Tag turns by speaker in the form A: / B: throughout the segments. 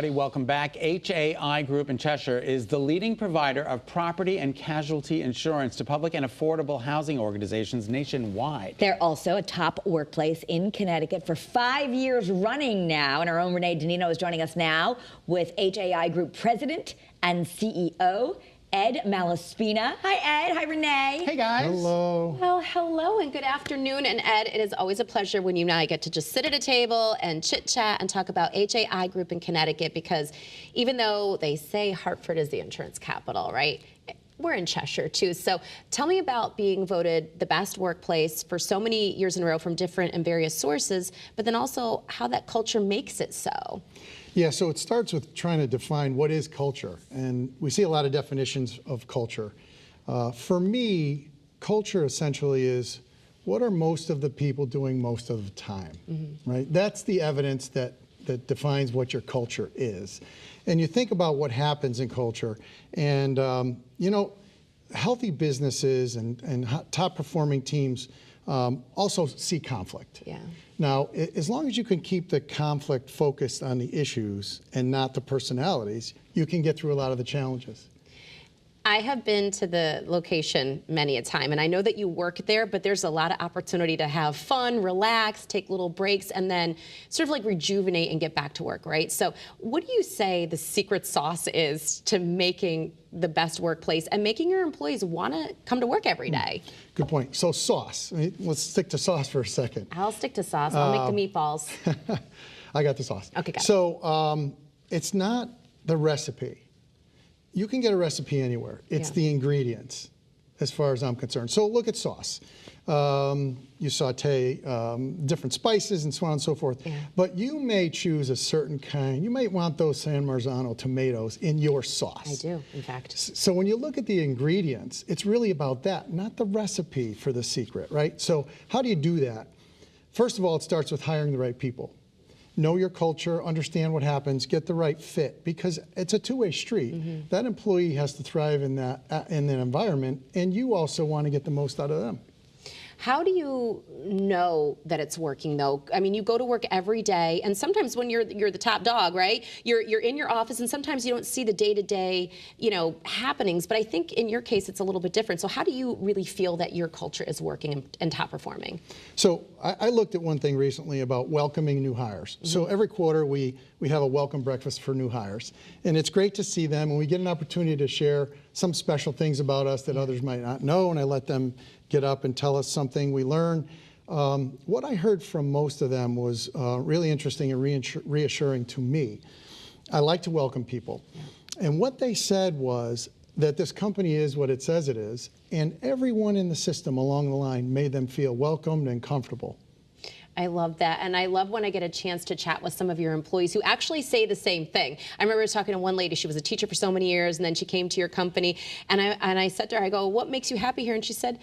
A: Welcome back. HAI Group in Cheshire is the leading provider of property and casualty insurance to public and affordable housing organizations nationwide.
B: They're also a top workplace in Connecticut for 5 years running now. And our own Renee Danino is joining us now with HAI Group President and CEO, Ed Malaspina. Hi, Ed. Hi, Renee.
A: Hey, guys.
C: Hello.
D: Well, hello and good afternoon. And Ed, it is always a pleasure when you and I get to just sit at a table and chit-chat and talk about HAI Group in Connecticut, because even though they say Hartford is the insurance capital, right? We're in Cheshire, too. So tell me about being voted the best workplace for so many years in a row from different and various sources, but then also how that culture makes it so.
C: Yeah, so it starts with trying to define what is culture. And we see a lot of definitions of culture. For me, culture essentially is what are most of the people doing most of the time, right? That's the evidence that defines what your culture is. And you think about what happens in culture, and you know, healthy businesses and top performing teams also see conflict.
D: Yeah.
C: Now, as long as you can keep the conflict focused on the issues and not the personalities, you can get through a lot of the challenges.
D: I have been to the location many a time, and I know that you work there, but there's a lot of opportunity to have fun, relax, take little breaks, and then sort of like rejuvenate and get back to work, right? So what do you say the secret sauce is to making the best workplace and making your employees want to come to work every day?
C: Good point. So sauce. Let's stick to sauce for a second.
D: I'll stick to sauce. I'll make the meatballs.
C: I got the sauce.
D: Okay, got it.
C: So it's not the recipe. You can get a recipe anywhere. It's the ingredients, as far as I'm concerned. So look at sauce. You saute different spices and so on and so forth. Yeah. But you may choose a certain kind. You might want those San Marzano tomatoes in your sauce.
D: I do, in fact.
C: So when you look at the ingredients, it's really about that, not the recipe for the secret, right? So how do you do that? First of all, it starts with hiring the right people. Know your culture, understand what happens, get the right fit, because it's a two-way street. That employee has to thrive in that environment, and you also want to get the most out of them.
D: How do you know that it's working, though? I mean, you go to work every day, and sometimes when you're the top dog, right? You're in your office, and sometimes you don't see the day-to-day, happenings. But I think in your case, it's a little bit different. So how do you really feel that your culture is working and top performing?
C: So I looked at one thing recently about welcoming new hires. So every quarter we have a welcome breakfast for new hires, and it's great to see them, and we get an opportunity to share some special things about us that others might not know, and I let them get up and tell us something we learn. What I heard from most of them was really interesting and reassuring to me. I like to welcome people. And what they said was that this company is what it says it is, and everyone in the system along the line made them feel welcomed and comfortable.
D: I love that, and I love when I get a chance to chat with some of your employees who actually say the same thing. I remember talking to one lady, she was a teacher for so many years, and then she came to your company, and I said to her, I go, what makes you happy here? And she said,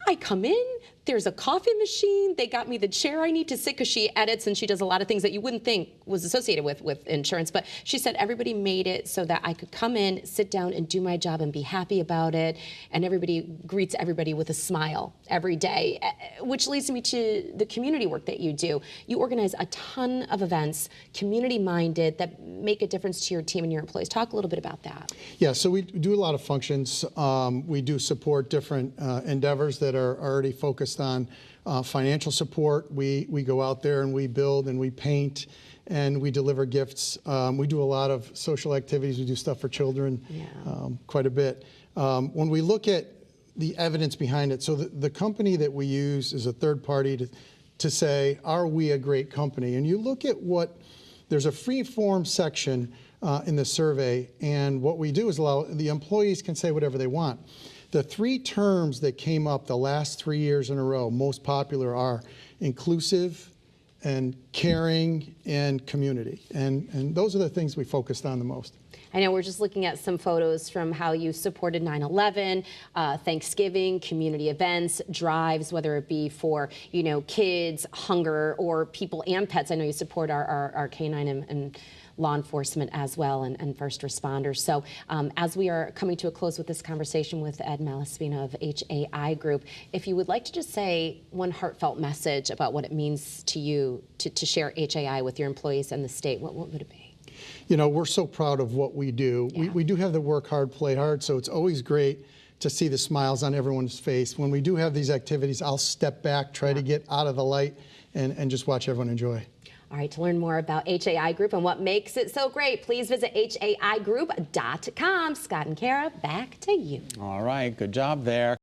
D: I come in, there's a coffee machine, they got me the chair I need to sit, because she edits and she does a lot of things that you wouldn't think was associated with insurance. But she said everybody made it so that I could come in, sit down and do my job and be happy about it. And everybody greets everybody with a smile every day, which leads me to the community work that you do. You organize a ton of events, community-minded, that make a difference to your team and your employees. Talk a little bit about that.
C: Yeah, so we do a lot of functions. We do support different endeavors that are already focused on financial support. We go out there and we build and we paint and we deliver gifts. We do a lot of social activities. We do stuff for children, quite a bit. When we look at the evidence behind it, so the company that we use is a third party to say, are we a great company? And you look at there's a free form section in the survey, and what we do is allow the employees can say whatever they want. The three terms that came up the last 3 years in a row, most popular, are inclusive and caring and community. And those are the things we focused on the most.
D: I know we're just looking at some photos from how you supported 9/11, Thanksgiving, community events, drives, whether it be for, kids, hunger, or people and pets. I know you support our canine and law enforcement as well, and first responders. So as we are coming to a close with this conversation with Ed Malaspina of HAI Group, if you would like to just say one heartfelt message about what it means to you to share HAI with your employees and the state, what would it be?
C: you know, we're so proud of what we do. We do have the work hard, play hard, so it's always great to see the smiles on everyone's face. When we do have these activities, I'll step back, try to get out of the light, and just watch everyone enjoy.
D: All right, to learn more about HAI Group and what makes it so great, please visit haigroup.com. Scott and Kara, back to you.
A: All right, good job there.